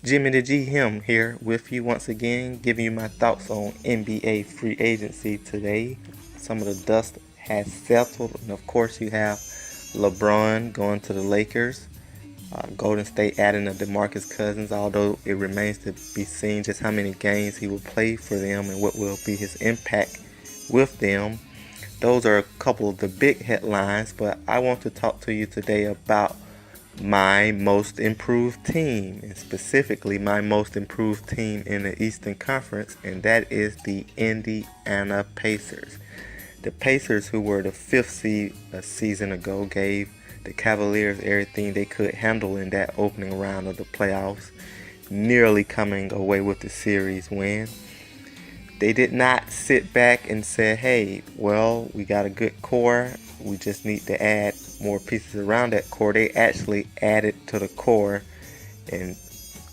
Jimmy the G Him here with you once again, giving you my thoughts on NBA free agency today. Some of the dust has settled, and of course, you have LeBron going to the Lakers. Golden State adding a DeMarcus Cousins, although it remains to be seen just how many games he will play for them and what will be his impact with them. Those are a couple of the big headlines, but I want to talk to you today about my most improved team, and specifically my most improved team in the Eastern Conference, and that is the Indiana Pacers. The Pacers, who were the 5th seed a season ago, gave the Cavaliers everything they could handle in that opening round of the playoffs, nearly coming away with the series win. They did not sit back and say, hey, well, we got a good core, we just need to add more pieces around that core. They actually added to the core, and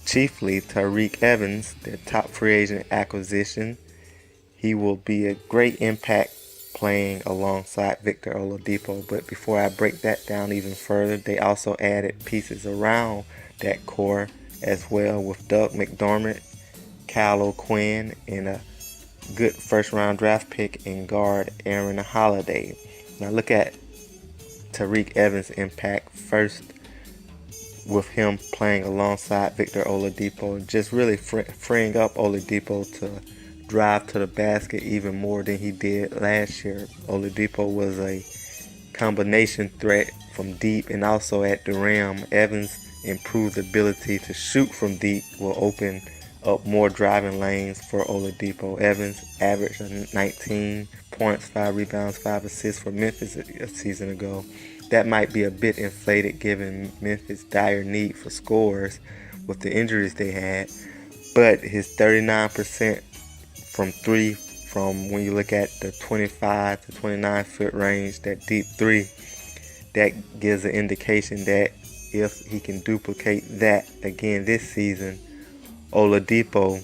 chiefly Tyreke Evans, their top free agent acquisition. He will be a great impact playing alongside Victor Oladipo. But before I break that down even further, they also added pieces around that core as well, with Doug McDermott, Kyle O'Quinn, and a good first-round draft pick in guard Aaron Holiday. Now look at Tyreke Evans' impact first, with him playing alongside Victor Oladipo, just really freeing up Oladipo to drive to the basket even more than he did last year. Oladipo was a combination threat from deep and also at the rim. Evans' improved ability to shoot from deep will open up more driving lanes for Oladipo. Evans averaged 19 points, 5 rebounds, 5 assists for Memphis a season ago. That might be a bit inflated given Memphis' dire need for scores with the injuries they had, but his 39% from 3, from when you look at the 25 to 29 foot range, that deep 3, that gives an indication that if he can duplicate that again this season, Oladipo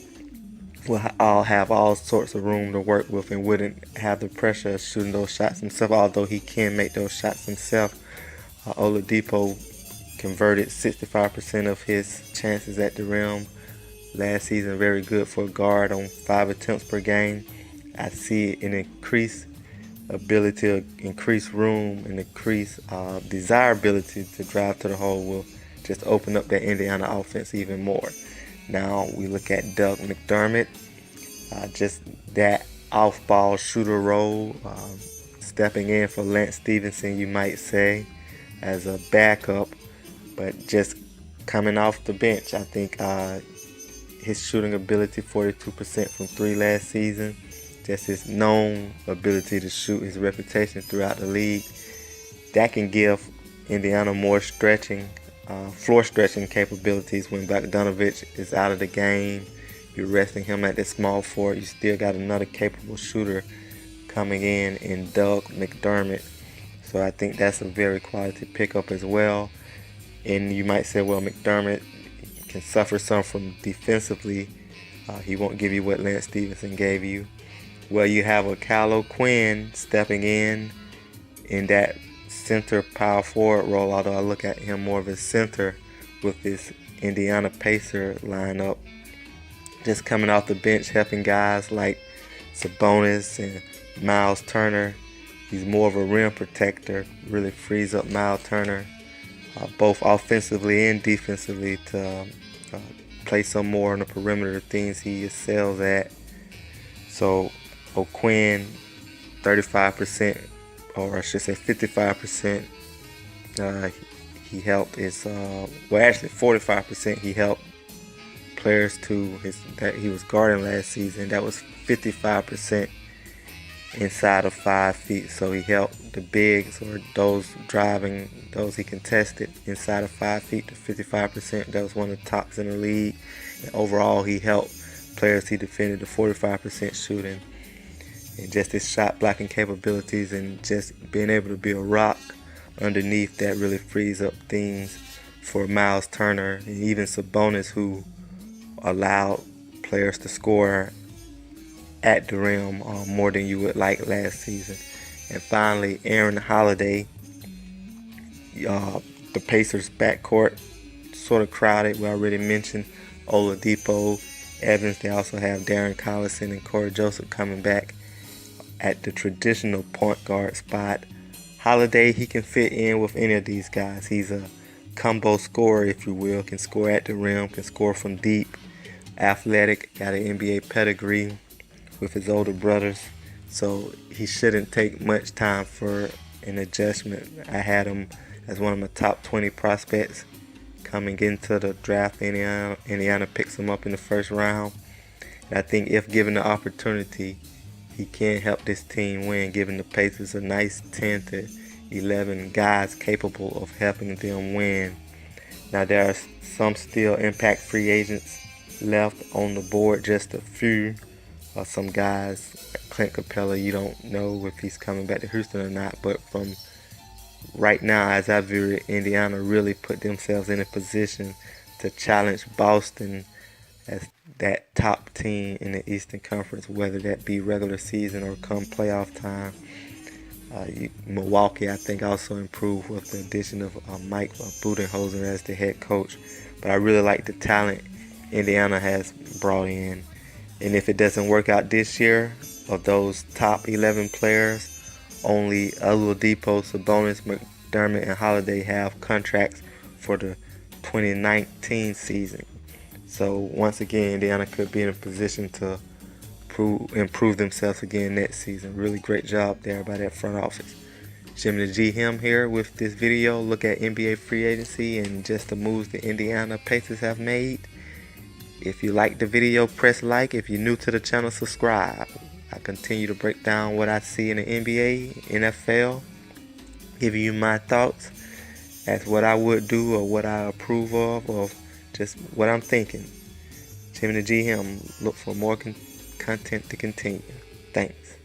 will have all sorts of room to work with and wouldn't have the pressure of shooting those shots himself, although he can make those shots himself. Oladipo converted 65% of his chances at the rim last season. Very good for a guard on 5 attempts per game. I see an increased ability to increase room and increase desirability to drive to the hole will just open up that Indiana offense even more. Now we look at Doug McDermott, just that off-ball shooter role, stepping in for Lance Stevenson, you might say, as a backup, but just coming off the bench. I think his shooting ability, 42% from 3 last season, just his known ability to shoot, his reputation throughout the league, that can give Indiana more stretching, floor stretching capabilities when Bogdanovich is out of the game. You're resting him at the small forward. You still got another capable shooter coming in Doug McDermott. So I think that's a very quality pickup as well. And you might say, well, McDermott can suffer some from defensively. He won't give you what Lance Stevenson gave you. Well, you have a Kyle O'Quinn stepping in that center power forward role, although I look at him more of a center with this Indiana Pacer lineup. Just coming off the bench, helping guys like Sabonis and Miles Turner. He's more of a rim protector, really frees up Miles Turner, both offensively and defensively, to play some more on the perimeter, things he excels at. So O'Quinn, 35%, or I should say 55%. He helped his, actually 45%. He helped players to that he was guarding last season. That was 55% inside of 5 feet. So he helped the bigs, or those driving, those he contested inside of 5 feet, to 55%. That was one of the tops in the league. And overall, he helped players he defended to 45% shooting. And just his shot blocking capabilities and just being able to be a rock underneath, that really frees up things for Miles Turner and even Sabonis, who allowed players to score at the rim more than you would like last season. And finally, Aaron Holiday, the Pacers backcourt sort of crowded. We already mentioned Oladipo, Evans. They also have Darren Collison and Corey Joseph coming back at the traditional point guard spot. Holiday, he can fit in with any of these guys. He's a combo scorer, if you will. Can score at the rim, can score from deep. Athletic, got an NBA pedigree with his older brothers. So he shouldn't take much time for an adjustment. I had him as one of my top 20 prospects coming into the draft. Indiana picks him up in the first round. And I think if given the opportunity, he can help this team win, giving the Pacers a nice 10 to 11 guys capable of helping them win. Now there are some still impact free agents left on the board, just a few. Some guys, Clint Capella, you don't know if he's coming back to Houston or not, but from right now, as I view it, Indiana really put themselves in a position to challenge Boston as that top team in the Eastern Conference, whether that be regular season or come playoff time. Milwaukee, I think, also improved with the addition of Mike Budenholzer as the head coach. But I really like the talent Indiana has brought in. And if it doesn't work out this year, of those top 11 players, only Oladipo, Sabonis, McDermott, and Holiday have contracts for the 2019 season. So once again, Indiana could be in a position to improve themselves again next season. Really great job there by that front office. Jimmy the GM here with this video. Look at NBA free agency and just the moves the Indiana Pacers have made. If you like the video, press like. If you're new to the channel, subscribe. I continue to break down what I see in the NBA, NFL, giving you my thoughts as what I would do or what I approve of, or just what I'm thinking. Jimmy the GM, look for more content to continue. Thanks.